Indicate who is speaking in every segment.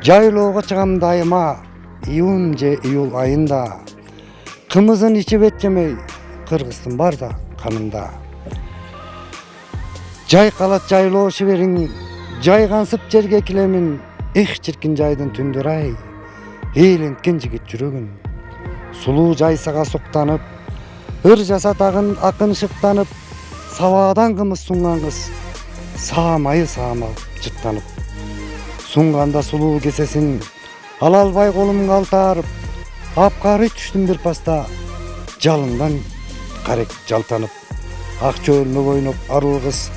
Speaker 1: Жайлоого чыгам дайыма июнь же июл айында. Кымызын ичип эт жемей, кыргыздын бар да канында. Жай калат жайлоо шибериң, жайгансып жерге килемин. Эх чиркин жайдын түндүр ай, эйленткен жигит жүрөгүн. Сулуу жайсага соктанып, ыр жасатагын акын шыктанып, сабадан кымыз сунган кыз, саамайы саамал жыттанып. Сунганда сулуу кесесин, ала албай колум калтарып, апкары түштүм бир паста, жалындан карек жалтанып. Ак чөөлмө ойноп арул кыз,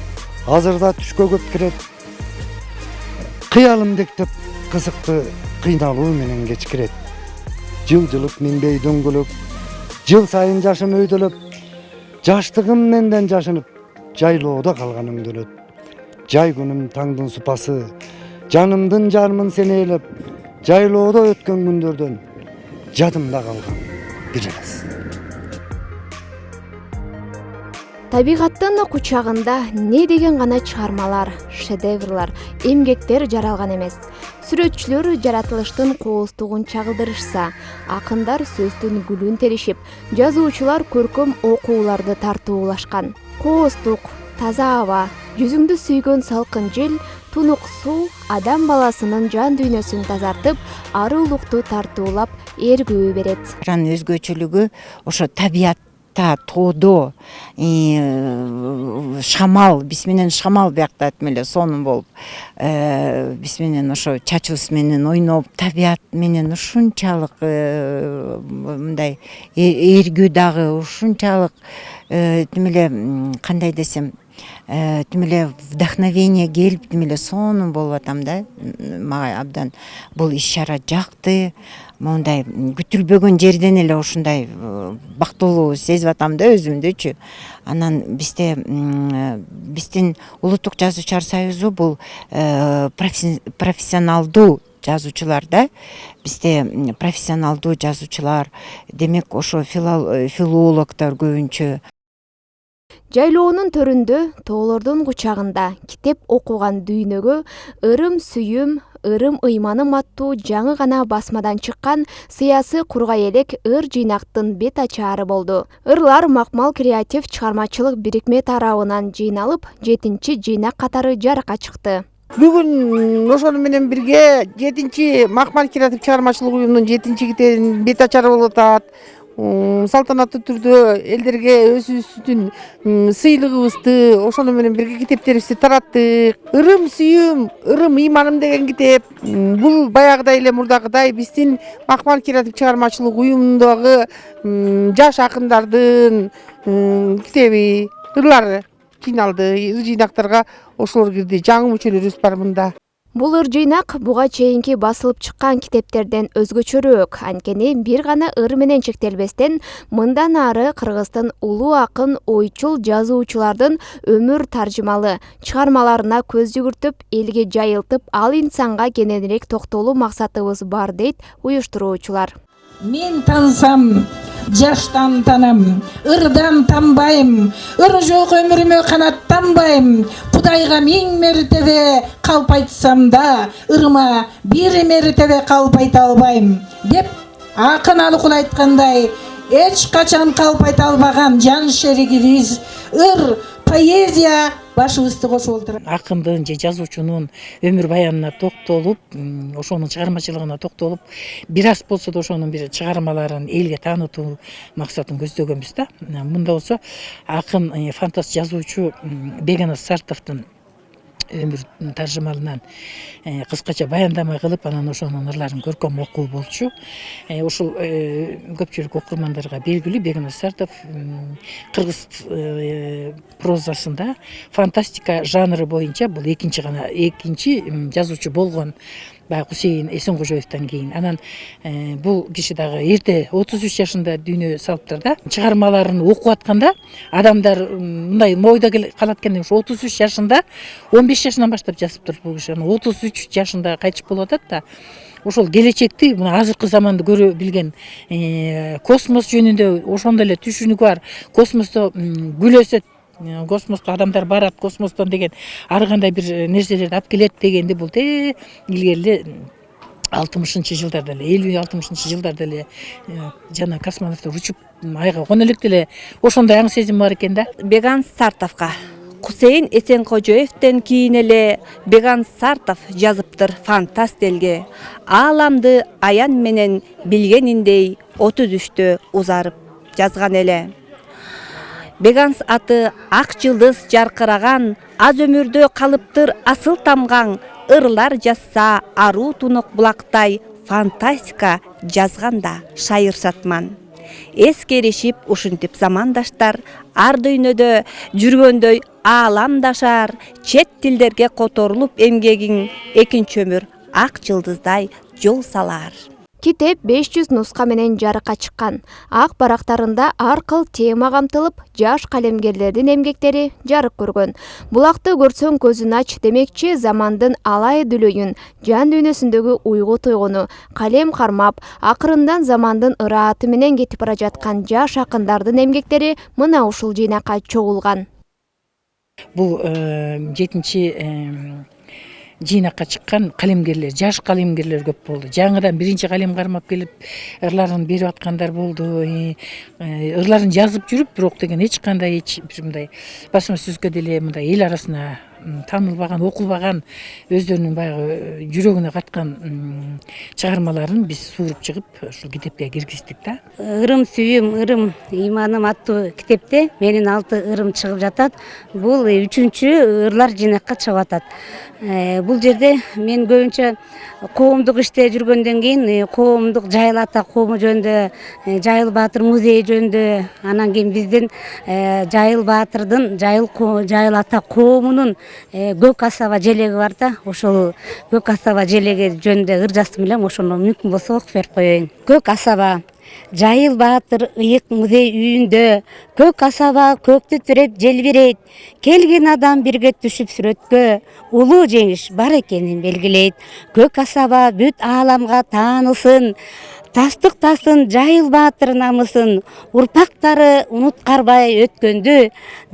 Speaker 1: азырда түшкө көп кирет. Кыялым дектеп кызыкты кыйналуу менен кечкирет. Жылжылып минбей дөңгөлөп, жыл сайын жашым өйдөлөп, жаштыгым менден жашынып, жайлоодо калган өңдөлөт. Жай күнүм таңдын супасы, жанымдын жармын сенелеп, жайлоодо өткөн күндөрдөн жадымда калган бир элес.
Speaker 2: Табигаттын кучагында не деген гана чыгармалар, шедеврлар, эмгектер жаралган эмес. Сүрөтчүлөр жаратылыштын кооздугун чагылдырышса, акындар сөздүн гүлүн теришип, жазуучулар көркөм окууларды тартуулашкан. Кооздук, таза аба, жүзүңдү сүйгөн салкын жел, тунук суу адам баласынын жан дүйнөсүн тазартып, аруулукту тартуулап, эргүү берет.
Speaker 3: Өзгөчөлүгү ошо табият тоодо шамал, биз менен шамал биякта эле сонун болуп, биз менен ошо чачыбыз менен ойноп, табият менен ушунчалык мындай эргүү дагы ушунчалык кандай десем, вдохновение келип сонун болуп атам да. Мага абдан бул иш чара жакты. Мондай күтүлбөгөн жерден эле ушундай бактылуу сезип атам да өзүмдөчү. Анан биздин улуттук жазуучулар союзу бул профессионалдуу жазуучулар да. Бизде профессионалдуу жазуучулар, демек ошо филологдор көбүнчө.
Speaker 2: Жайлоонун төрүндө, тоолордун кучагында китеп окуган дүйнөгө ырым сүйүм, ырым ыйманым аттуу жаңы гана басмадан чыккан сыясы кургай элек ыр жыйнактын бет ачаары болду. Ырлар макмал креатив чыгармачылык бирикме тарабынан жыйналып, 7-чи жыйнак катары жарыкка чыкты.
Speaker 4: Бүгүн ошону менен бирге 7-чи макмал креатив чыгармачылык уюмунун 7-чи китебинин бет ачары болуп атат. Салтанаттуу түрдө элдерге өзүбүздүн сыйлыгыбызды, ошону менен бирге китептерибизди тараттык. Ырым сүйүм, ырым ыйманым деген китеп. Бул баягыдай эле мурдагыдай биздин макмал креатив чыгармачылык уюмундагы жаш акындардын китеби. Ырлар жыйналды, ыр жыйнактарга ошолор кирди. Жаңы мүчөлөрүбүз бар мында.
Speaker 2: Бул ыр жыйнак буга чейинки басылып чыккан китептерден өзгөчөрөөк, анткени бир гана ыр менен чектелбестен, мындан ары кыргыздын улуу акын, ойчул жазуучулардын өмүр таржымалы чыгармаларына көз жүгүртүп, элге жайылтып, ал инсанга кененирээк токтолуу максатыбыз бар, дейт уюштуруучулар.
Speaker 5: Мен тансам, жаштан танам, ырдан танбайм, ыр жок өмүрүмө канаттанбайм, Кудайга 1000 мертебе калп айтсам да, ырыма 1 мертебе калп айта албайм, деп акын алыкул айткандай, эч качан калп айта албаган жан шеригибиз ыр поэзия башыбызды кошуп отур.
Speaker 6: Акындын же жазуучунун өмүр баянына токтолуп, ошонун чыгармачылыгына токтолуп, бир аз болсо да ошонун бир чыгармаларын элге таанытуу максатын көздөгөнбүз да. Мында болсо акын, фантаст жазуучу Беканас Сартовдун өмүр таржымалынан кыскача баяндама кылып, анан ошонун ырларын көркөм окуу болчу. Ушул көпчүлүк окурмандарга белгилүү Беканас Сартов кыргыз прозасында фантастика жанры боюнча бул экинчи жазуучу болгон. Баягы Хусейин Эсенкожоевдон кийин. Анан бул киши дагы эрте 33 жашында дүйнө салыптыр да. Чыгармаларын окуп атканда адамдар мындай ойдо калат экен, ошо 33 жашында, 15 жашынан баштап жазыптыр бул киши. 33 жашында кайтыш болуп атат да. Ошол келечекти, мына азыркы заманды көрө билген, космос жөнүндө ошондой эле түшүнүгү бар. Космосто гүл өсөт, космоско адамдар барат, космостон деген ар кандай бир нерселерди алып келет дегенди бул илгери жылдарда эле 50-60 жылдарда эле жана космонавттар учуп айга коно электе эле ошондой аң сезим бар экен да.
Speaker 7: Беган Сартовка Хусейин Эсенкожоевден кийин эле Беган Сартов жазыптыр фантаст элге. Ааламды аян менен билгениндей 33-тө узарып жазган эле. Беганс аты ак жылдыз жаркыраган, аз өмүрдө калыптыр асыл тамган, ырлар жазса аруу тунук булактай фантастика жазганда шайырсатман. Эскеришип ушинтип замандаштар ар дүйнөдө жүргөндөй ааламдашар, чет тилдерге которулуп эмгегиң экинчи өмүр ак жылдыздай жол салар.
Speaker 2: Китеп 500 нуска менен жарыкка чыккан. Ак барактарында ар кыл тема камтылып, жаш калемгерлердин эмгектери жарык көргөн. Булакты көрсөң көзүн ач демекчи, замандын алай дүлөйүн, жан дүйнөсүндөгү уйгу тойгону калем кармап, акырындан замандын ырааты менен кетип бара жаткан жаш акындардын эмгектери мына ушул жыйнакка чогулган.
Speaker 6: Бул 7-чи жыйнакка чыккан калемгерлер, жаш калемгерлер көп болду. Жаңыдан биринчи калем кармап келип ырларын берип аткандар болду. Ырларын жазып жүрүп, бирок деген эч кандай мындай басма сөзгө деле мындай эл арасына таанылбаган, окулбаган, өздөрүнүн баягы жүрөгүнө каткан чыгармаларын биз сууруп чыгып, ушул китепке киргиздик да.
Speaker 8: Ырым сүйүм, ырым иманым аттуу китепте менин 6 ырым чыгып жатат. Бул 3-чү ырлар жыйнакка чыгып атат. Бул жерде мен көбүнчө коомдук иште жүргөндөн кийин коомдук Жайыл ата коому жөнүндө, Жайыл Баатыр музейи жөнүндө, анан кийин биздин Жайыл Баатырдын Жайыл ата коомунун көк асаба желеги бар да, ошол көк асаба желеги жөнүндө ыр жаздым элем, ошону мүмкүн болсо окуп берип коеюн. Көк асаба Жайыл Баатыр ыйык музей үйүндө, көк асаба көктү тиреп желбирейт, келген адам бирге түшүп сүрөткө, улуу жеңиш бар экенин белгилейт. Көк асаба бүт ааламга таанылсын, тастыктасын Жайыл Баатыр намысын, урпактары унуткарбай өткөндү,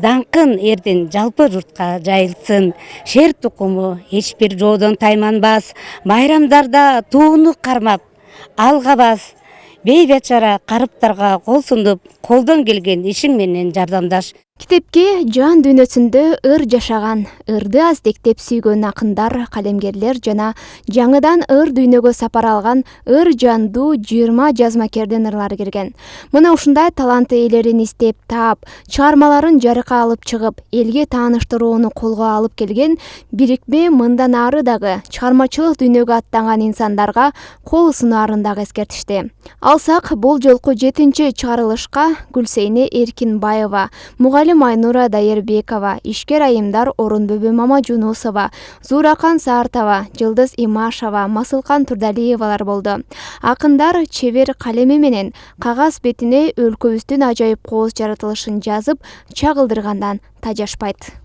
Speaker 8: даңкын эрдин жалпы журтка жайылсын. Шер тукуму эч бир жоодон тайманбас, байрамдарда тууну кармап алгабас. Бейбечара карыптарга кол сунуп, колдон келген ишиң менен жардамдаш.
Speaker 2: Китепке жан дүйнөсүндө ыр жашаган, ырды аздектеп сүйгөн акындар, калемгерлер жана жаңыдан ыр дүйнөгө сапар алган ыр жандуу 20 жазмакердин ырлары кирген. Мына ушундай таланты ээлерин издеп таап, чыгармаларын жарыкка алып чыгып, элге тааныштырууну колго алып келген бирикме мындан ары дагы чыгармачылык дүйнөгө аттанган инсандарга кол сунарын дагы эскертишти. Алсак, бул жолку 7-чи чыгарылышка Гүлсейне Эркинбаева, Мугалим Айнура Дайырбекова, ишкер айымдар Орунбөбө Мамажунусова, Зуракан Саартова, Жылдыз Имашева, Масылкан Турдалиевалар болду. Акындар чебер калеми менен кагаз бетине өлкөбүздүн ажайып кооз жаратылышын жазып, чагылдыргандан тажашпайт.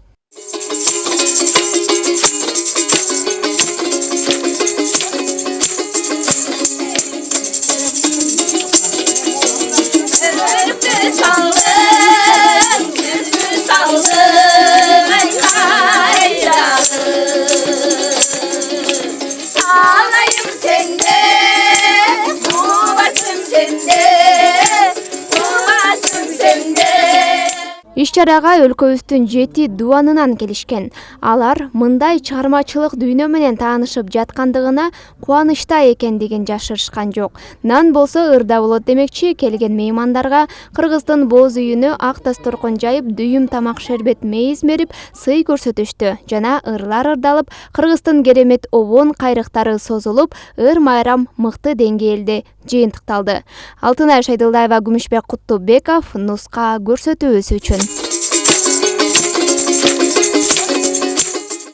Speaker 2: Иш-чарага өлкөбүздүн 7 дуанынан келишкен. Алар мындай чыгармачылык дүйнө менен таанышып жаткандыгына кубанычта экендигин жашырышкан жок. Нан болсо ырда болот демекчи, келген меймандарга Кыргыздын боз үйүнө ак дасторкон жайып, дүйүм тамак шербет мейиз мерип, сый көрсөтүштү. Жана ырлар ырдалып, Кыргыздын керемет обон кайрыктары созулуп, ыр майрам мыкты деңгээлде жыйынтыкталды. Алтынай Шайдылдаева, Күмүшбек Куттубеков, нуска көрсөтүүбүз үчүн.